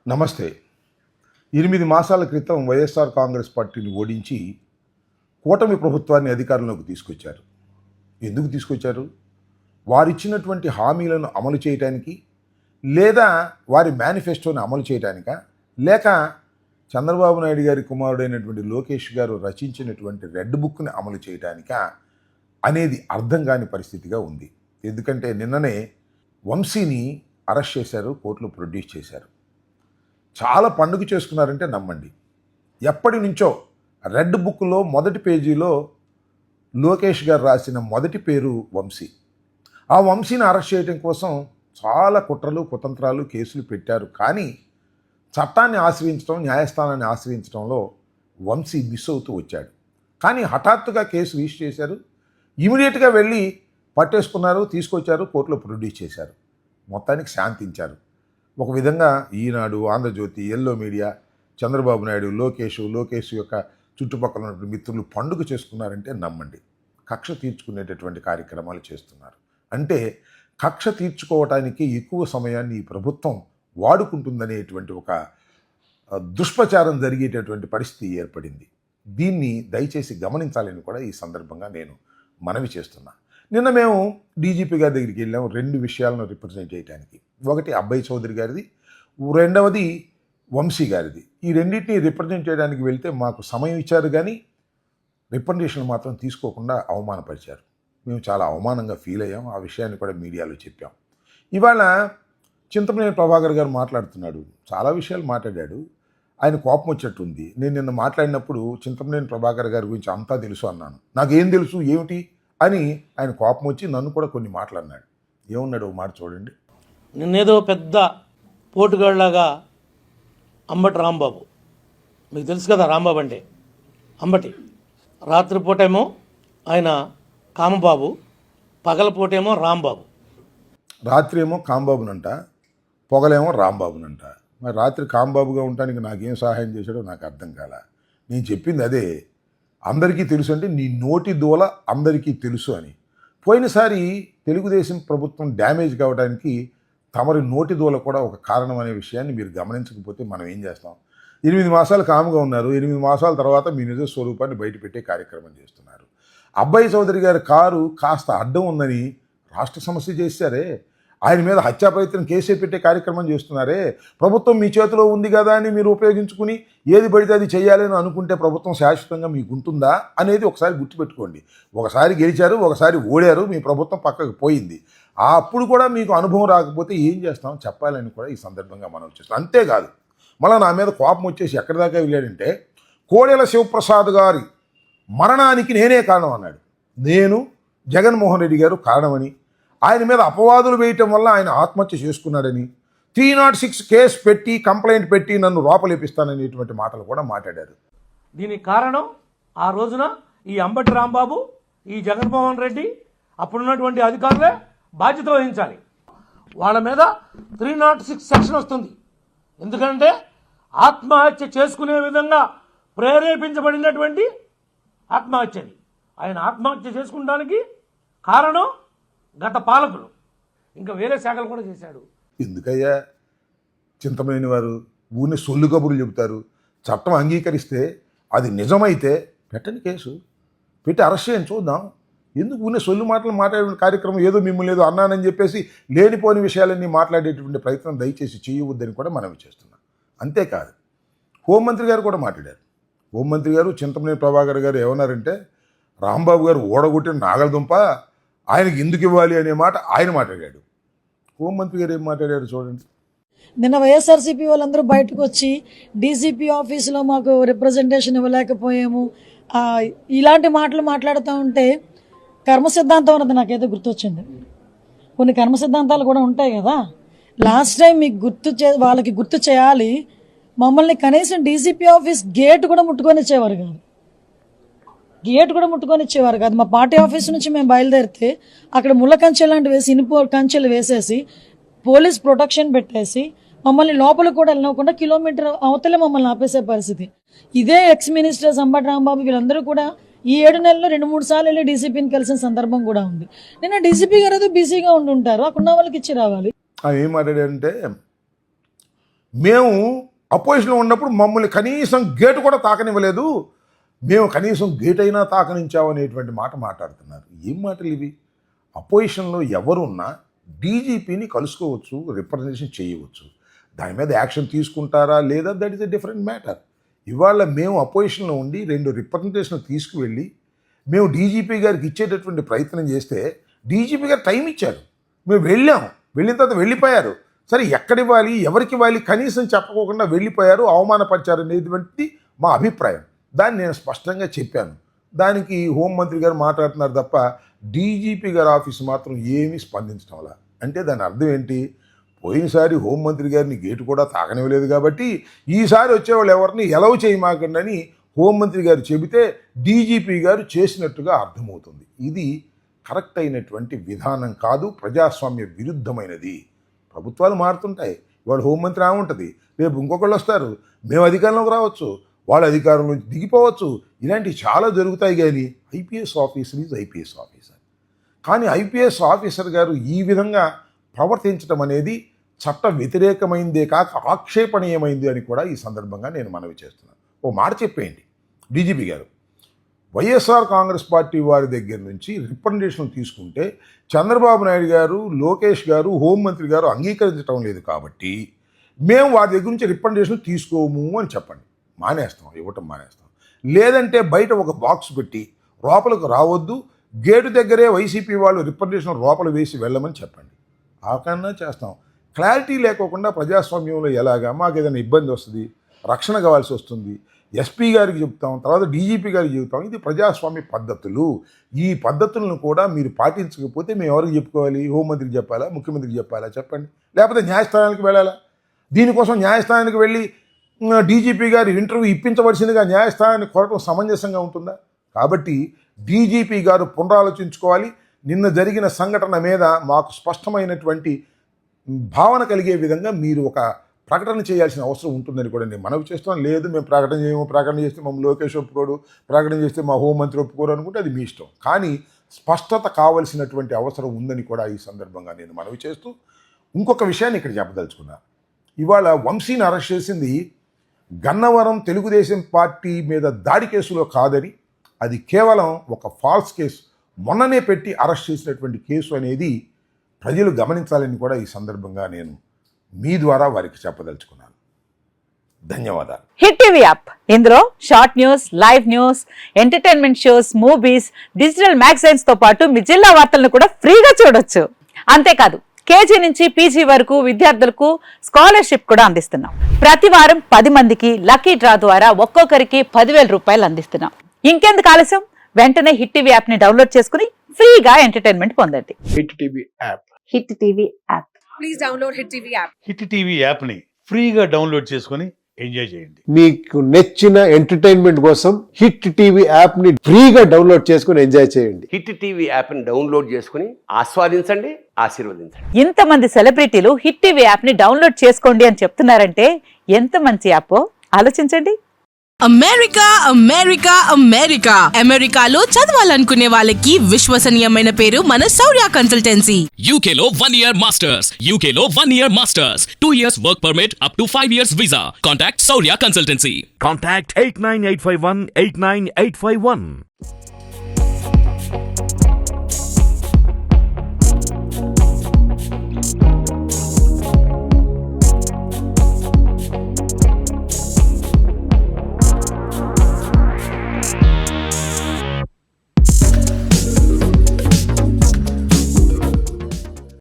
నమస్తే. 8 మాసాల క్రితం వైఎస్ఆర్ కాంగ్రెస్ పార్టీని ఓడించి కూటమి ప్రభుత్వాన్ని అధికారంలోకి తీసుకొచ్చారు. ఎందుకు తీసుకొచ్చారు? వారిచ్చినటువంటి హామీలను అమలు చేయడానికి, లేదా వారి మేనిఫెస్టోని అమలు చేయడానికా, లేక చంద్రబాబు నాయుడు గారి కుమారుడైనటువంటి లోకేష్ గారు రచించినటువంటి రెడ్ బుక్ని అమలు చేయడానికా అనేది అర్థం కాని పరిస్థితిగా ఉంది. ఎందుకంటే నిన్ననే వంశీని అరెస్ట్ చేశారు, కోర్టులో ప్రొడ్యూస్ చేశారు. చాలా పండుగ చేసుకున్నారంటే నమ్మండి. ఎప్పటి నుంచో రెడ్ బుక్లో మొదటి పేజీలో లోకేష్ గారు రాసిన మొదటి పేరు వంశీ. ఆ వంశీని అరెస్ట్ చేయడం కోసం చాలా కుట్రలు కుతంత్రాలు కేసులు పెట్టారు. కానీ చట్టాన్ని ఆశ్రయించడం, న్యాయస్థానాన్ని ఆశ్రయించడంలో వంశీ మిస్ అవుతూ వచ్చాడు. కానీ హఠాత్తుగా కేసు రిజిస్టర్ చేశారు. ఇమీడియట్గా వెళ్ళి పట్టేసుకున్నారు, తీసుకొచ్చారు, కోర్టులో ప్రొడ్యూస్ చేశారు. మొత్తానికి శాంతించారు. ఒక విధంగా ఈనాడు, ఆంధ్రజ్యోతి, ఎల్లో మీడియా, చంద్రబాబు నాయుడు, లోకేష్ యొక్క చుట్టుపక్కల ఉన్నటువంటి మిత్రులు పండుగ చేసుకున్నారంటే నమ్మండి. కక్ష తీర్చుకునేటటువంటి కార్యక్రమాలు చేస్తున్నారు. అంటే కక్ష తీర్చుకోవటానికి ఎక్కువ సమయాన్ని ఈ ప్రభుత్వం వాడుకుంటుందనేటువంటి ఒక దుష్ప్రచారం జరిగేటటువంటి పరిస్థితి ఏర్పడింది. దీన్ని దయచేసి గమనించాలని కూడా ఈ సందర్భంగా నేను మనవి చేస్తున్నా. నిన్న మేము డీజీపీ గారి దగ్గరికి వెళ్ళాము 2 విషయాలను రిప్రజెంట్ చేయడానికి. ఒకటి అబ్బాయి చౌదరి గారిది, రెండవది వంశీ గారిది. ఈ రెండింటిని రిప్రజెంట్ చేయడానికి వెళ్తే మాకు సమయం ఇచ్చారు, కానీ రిప్రజెంటేషన్ మాత్రం తీసుకోకుండా అవమానపరిచారు. మేము చాలా అవమానంగా ఫీల్ అయ్యాం. ఆ విషయాన్ని కూడా మీడియాలో చెప్పాం. ఇవాళ చింతమనేని ప్రభాకర్ గారు మాట్లాడుతున్నాడు, చాలా విషయాలు మాట్లాడాడు. ఆయన కోపం వచ్చేట్టుంది. నేను నిన్న మాట్లాడినప్పుడు చింతమనేని ప్రభాకర్ గారి గురించి అంతా తెలుసు అన్నాను. నాకేం తెలుసు ఏమిటి అని ఆయన కోపం వచ్చి నన్ను కూడా కొన్ని మాట్లాడినాడు. ఏమన్నాడు ఒక మాట చూడండి. నిన్నేదో పెద్ద పోటుగాళ్ళలాగా అంబటి రాంబాబు, మీకు తెలుసు కదా రాంబాబు అంటే అంబటి. రాత్రిపూటేమో ఆయన కామబాబు, పగలపూటేమో రాంబాబు. రాత్రి ఏమో కాంబాబునంట, పొగలేమో రాంబాబునంట. మరి రాత్రి కాంబాబుగా ఉండటానికి నాకేం సహాయం చేశాడో నాకు అర్థం కాల. నేను చెప్పింది అదే, అందరికీ తెలుసు అంటే నీ నోటి దూల అందరికీ తెలుసు అని. పోయినసారి తెలుగుదేశం ప్రభుత్వం డ్యామేజ్ కావడానికి తమరి నోటి దూల కూడా ఒక కారణం అనే విషయాన్ని మీరు గమనించకపోతే మనం ఏం చేస్తాం? 8 మాసాలు కాముగా ఉన్నారు. 8 మాసాల తర్వాత మీ నిజ స్వరూపాన్ని బయటపెట్టే కార్యక్రమం చేస్తున్నారు. అబ్బాయి చౌదరి గారి కారు కాస్త అడ్డం ఉందని రాష్ట్ర సమస్య చేశారే, ఆయన మీద హత్యా ప్రయత్నం కేసే పెట్టే కార్యక్రమం చేస్తున్నారే. ప్రభుత్వం మీ చేతిలో ఉంది కదా అని మీరు ఉపయోగించుకుని ఏది పడితే అది చేయాలని అనుకుంటే ప్రభుత్వం శాశ్వతంగా మీకు ఉంటుందా అనేది ఒకసారి గుర్తుపెట్టుకోండి. ఒకసారి గెలిచారు, ఒకసారి ఓడారు, మీ ప్రభుత్వం పక్కకు పోయింది. అప్పుడు కూడా మీకు అనుభవం రాకపోతే ఏం చేస్తాం చెప్పాలని కూడా ఈ సందర్భంగా మనం చేస్తాం. అంతేకాదు, మళ్ళీ నా మీద కోపం వచ్చేసి ఎక్కడి దాకా వెళ్ళాడంటే, కోడెల శివప్రసాద్ గారి మరణానికి నేనే కారణం అన్నాడు. నేను జగన్మోహన్ రెడ్డి గారు కారణమని, ఆయన మీద అపవాదులు వేయటం వల్ల ఆయన ఆత్మహత్య చేసుకున్నాడని, 306 కేసు పెట్టి కంప్లైంట్ పెట్టి నన్ను లోపలేపిస్తాననేటువంటి మాటలు కూడా మాట్లాడారు. దీనికి కారణం ఆ రోజున ఈ అంబటి రాంబాబు, ఈ జగన్మోహన్ రెడ్డి, అప్పుడున్నటువంటి అధికారులే బాధ్యత వహించాలి. వాళ్ళ మీద 306 సెక్షన్ వస్తుంది. ఎందుకంటే ఆత్మహత్య చేసుకునే విధంగా ప్రేరేపించబడినటువంటి ఆత్మహత్యని. ఆయన ఆత్మహత్య చేసుకుంటానికి కారణం గత పాలకులు, ఇంకా వేరే శాఖలు కూడా చేశాడు. ఎందుకయ్యా చింతమనేని వారు ఊరిని సొల్లు కబుర్లు చెబుతారు? చట్టం అంగీకరిస్తే అది నిజమైతే పెట్టని కేసు పెట్టి అరెస్ట్ చేయని చూద్దాం. ఎందుకు ఊరిని సొల్లు మాటలు మాట్లాడే కార్యక్రమం, ఏదో మిమ్మల్ని ఏదో అన్నానని చెప్పేసి లేనిపోని విషయాలన్నీ మాట్లాడేటువంటి ప్రయత్నం దయచేసి చేయవద్దని కూడా మనం చేస్తున్నాం. అంతేకాదు, హోంమంత్రి గారు కూడా మాట్లాడారు. హోంమంత్రి గారు చింతమనేని ప్రభాకర్ గారు ఏమన్నారంటే, రాంబాబు గారు ఓడగొట్టిన నాగలదుంప ఆయనకి ఎందుకు ఇవ్వాలి అనే మాట ఆయన మాట్లాడాడు. హోంమంత్రి గారు ఏం మాట్లాడారు చూడండి. నిన్న వైఎస్ఆర్సీపీ వాళ్ళందరూ బయటకు వచ్చి డీసీపీ ఆఫీసులో మాకు రిప్రజెంటేషన్ ఇవ్వలేకపోయాము, ఇలాంటి మాటలు మాట్లాడుతూ ఉంటే కర్మ సిద్ధాంతం అన్నది నాకేదో గుర్తొచ్చింది. కొన్ని కర్మ సిద్ధాంతాలు కూడా ఉంటాయి కదా. లాస్ట్ టైం మీకు వాళ్ళకి గుర్తు చేయాలి, మమ్మల్ని కనీసం డీసీపీ ఆఫీస్ గేట్ కూడా ముట్టుకొని ఇచ్చేవారు కాదు. మా పార్టీ ఆఫీస్ నుంచి మేము బయలుదేరితే అక్కడ ముళ్ళ కంచె లాంటి వేసి, ఇనుప కంచెలు వేసేసి, పోలీస్ ప్రొటెక్షన్ పెట్టేసి మమ్మల్ని లోపల కూడా వెళ్ళకుండా కిలోమీటర్ అవతలే మమ్మల్ని ఆపేసే పరిస్థితి. ఇదే ఎక్స్ మినిస్టర్స్ అంబటి రాంబాబు వీళ్ళందరూ కూడా ఈ 7 నెలల్లో 2-3 సార్లు వెళ్ళి డీసీపీని కలిసిన సందర్భం కూడా ఉంది. నిన్న డీసీపీ గారు ఏదో బిజీగా ఉండి ఉంటారు, అక్కడ వాళ్ళకి ఇచ్చి రావాలి. ఏం మాట్లాడారంటే, మేము అపోజిషన్లో ఉన్నప్పుడు మమ్మల్ని కనీసం గేటు కూడా తాకనివ్వలేదు, మేము కనీసం గేట్ అయినా తాకనించామనేటువంటి మాట మాట్లాడుతున్నారు. ఏం మాటలు ఇవి? అపోజిషన్లో ఎవరున్నా డీజీపీని కలుసుకోవచ్చు, రిప్రజెంటేషన్ చేయవచ్చు. దాని మీద యాక్షన్ తీసుకుంటారా లేదా, that is a different matter. ఇవాళ మేము అపోజిషన్లో ఉండి 2 రిప్రజెంటేషన్ తీసుకువెళ్ళి మేము డీజీపీ గారికి ఇచ్చేటటువంటి ప్రయత్నం చేస్తే డీజీపీ గారు టైం ఇచ్చారు, మేము వెళ్ళిన తర్వాత వెళ్ళిపోయారు. సరే, ఎక్కడివ్వాలి, ఎవరికి ఇవ్వాలి కనీసం చెప్పకోకుండా వెళ్ళిపోయారు, అవమానపరిచారు అనేటువంటి మా అభిప్రాయం. దాన్ని నేను స్పష్టంగా చెప్పాను. దానికి హోంమంత్రి గారు మాట్లాడుతున్నారు తప్ప డీజీపీ గారి ఆఫీసు మాత్రం ఏమీ స్పందించడం వల్ల. అంటే దాని అర్థం ఏంటి? పోయినసారి హోంమంత్రి గారిని గేటు కూడా తాకనివ్వలేదు కాబట్టి ఈసారి వచ్చేవాళ్ళు ఎవరిని ఎలవ్ చేయమాకండి అని హోంమంత్రి గారు చెబితే డీజీపీ గారు చేసినట్టుగా అర్థమవుతుంది. ఇది కరెక్ట్ అయినటువంటి విధానం కాదు, ప్రజాస్వామ్య విరుద్ధమైనది. ప్రభుత్వాలు మారుతుంటాయి, ఇవాళ హోంమంత్రి ఆమె ఉంటుంది, రేపు ఇంకొకళ్ళు వస్తారు, మేము అధికారంలోకి రావచ్చు, వాళ్ళ అధికారం నుంచి దిగిపోవచ్చు. ఇలాంటివి చాలా జరుగుతాయి. కానీ IPS officer is IPS officer. కానీ ఐపీఎస్ ఆఫీసర్ గారు ఈ విధంగా ప్రవర్తించడం అనేది చట్ట వ్యతిరేకమైందే కాక ఆక్షేపణీయమైంది అని కూడా ఈ సందర్భంగా నేను మనవి చేస్తున్నాను. ఓ మాట చెప్పేయండి, డీజీపీ గారు వైఎస్ఆర్ కాంగ్రెస్ పార్టీ వారి దగ్గర నుంచి రిప్రజెంటేషన్ తీసుకుంటే చంద్రబాబు నాయుడు గారు, లోకేష్ గారు, హోంమంత్రి గారు అంగీకరించడం లేదు కాబట్టి మేము వారి దగ్గర నుంచి రిప్రజెంటేషన్ తీసుకోము అని చెప్పండి. ఇవ్వటం మానేస్తాం. లేదంటే బయట ఒక బాక్స్ పెట్టి లోపలకు రావద్దు, గేటు దగ్గరే వైసీపీ వాళ్ళు రిప్రజెంటేషన్ లోపల వేసి వెళ్ళమని చెప్పండి. ఆ కన్నా చేస్తాం. క్లారిటీ లేకోకుండా ప్రజాస్వామ్యంలో ఎలాగా మాకు ఏదైనా ఇబ్బంది వస్తుంది, రక్షణ కావాల్సి వస్తుంది, ఎస్పీ గారికి చెప్తాం, తర్వాత డీజీపీ గారికి చెప్తాం. ఇది ప్రజాస్వామ్య పద్ధతులు. ఈ పద్ధతులను కూడా మీరు పాటించకపోతే మేము ఎవరికి చెప్పుకోవాలి? హోంమంత్రికి చెప్పాలా, ముఖ్యమంత్రికి చెప్పాలా? చెప్పండి. లేకపోతే న్యాయస్థానానికి వెళ్ళాలా? దీనికోసం న్యాయస్థానానికి వెళ్ళి డీజీపీ గారి ఇంటర్వ్యూ ఇప్పించవలసిందిగా న్యాయస్థానాన్ని కోరటం సమంజసంగా ఉంటుందా? కాబట్టి డీజీపీ గారు పునరాలోచించుకోవాలి. నిన్న జరిగిన సంఘటన మీద మాకు స్పష్టమైనటువంటి భావన కలిగే విధంగా మీరు ఒక ప్రకటన చేయాల్సిన అవసరం ఉంటుందని కూడా నేను మనవి చేస్తాను. లేదు మేము ప్రకటన చేయము, ప్రకటన చేస్తే మమ్మల్ని లోకేష్ ఒప్పుకోడు, ప్రకటన చేస్తే మా హోంమంత్రి ఒప్పుకోరు అనుకుంటే అది మీ ఇష్టం. కానీ స్పష్టత కావలసినటువంటి అవసరం ఉందని కూడా ఈ సందర్భంగా నేను మనవి చేస్తూ ఇంకొక విషయాన్ని ఇక్కడ చెప్పదలుచుకున్నా. ఇవాళ వంశీని అరెస్ట్ చేసింది గన్నవరం తెలుగుదేశం పార్టీ మీద దాడి కేసులో కాదని, అది కేవలం ఒక ఫాల్స్ కేసు, మొన్ననే పెట్టి అరెస్ట్ చేసినటువంటి కేసు అనేది ప్రజలు గమనించాలని కూడా ఈ సందర్భంగా నేను మీ ద్వారా వారికి చెప్పదలుచుకున్నాను. ధన్యవాదాలు. హిట్ టీవీ యాప్, ఇందులో short news, live news, entertainment shows, movies, digital magazines తో పాటు మీ జిల్లా వార్తలను కూడా ఫ్రీగా చూడొచ్చు. అంతేకాదు కేజీ నుంచి పీజీ వరకు విద్యార్థులకు స్కాలర్షిప్ కూడా అందిస్తున్నాం. ప్రతి వారం 10 మందికి లక్కీ డ్రా ద్వారా ఒక్కొక్కరికి 10,000 రూపాయలు అందిస్తున్నాం. ఇంకెందుకు ఆలస్యం? వెంటనే హిట్ టీవీ యాప్ ని డౌన్లోడ్ చేసుకుని ఫ్రీగా ఎంటర్టైన్మెంట్ పొందండి. Hit TV app. Hit TV app. Please download hit TV app. Hit TV యాప్ని ఫ్రీగా డౌన్లోడ్ చేసుకొని ఎంజాయ్ చేయండి. మీకు నచ్చిన ఎంటర్టైన్మెంట్ కోసం హిట్ టీవీ యాప్ ని ఫ్రీగా డౌన్లోడ్ చేసుకొని ఎంజాయ్ చేయండి. హిట్ టీవీ యాప్ని డౌన్లోడ్ చేసుకుని ఆస్వాదించండి, ఆశీర్వదించండి. ఇంతమంది సెలబ్రిటీలు హిట్ టీవీ యాప్ ని డౌన్లోడ్ చేసుకోండి అని చెప్తున్నారంటే ఎంత మంచి యాప్ ఆలోచించండి. అమెరికా అమెరికా అమెరికా అమెరికాలో చదవాలనుకునే వాళ్ళకి విశ్వసనీయమైన పేరు మన శౌర్య కన్సల్టెన్సీ. UK లో 1 year masters. UK లో 1 year masters. 2 years work permit up to 5 years visa. Contact Saurya Consultancy. Contact 89851 89851.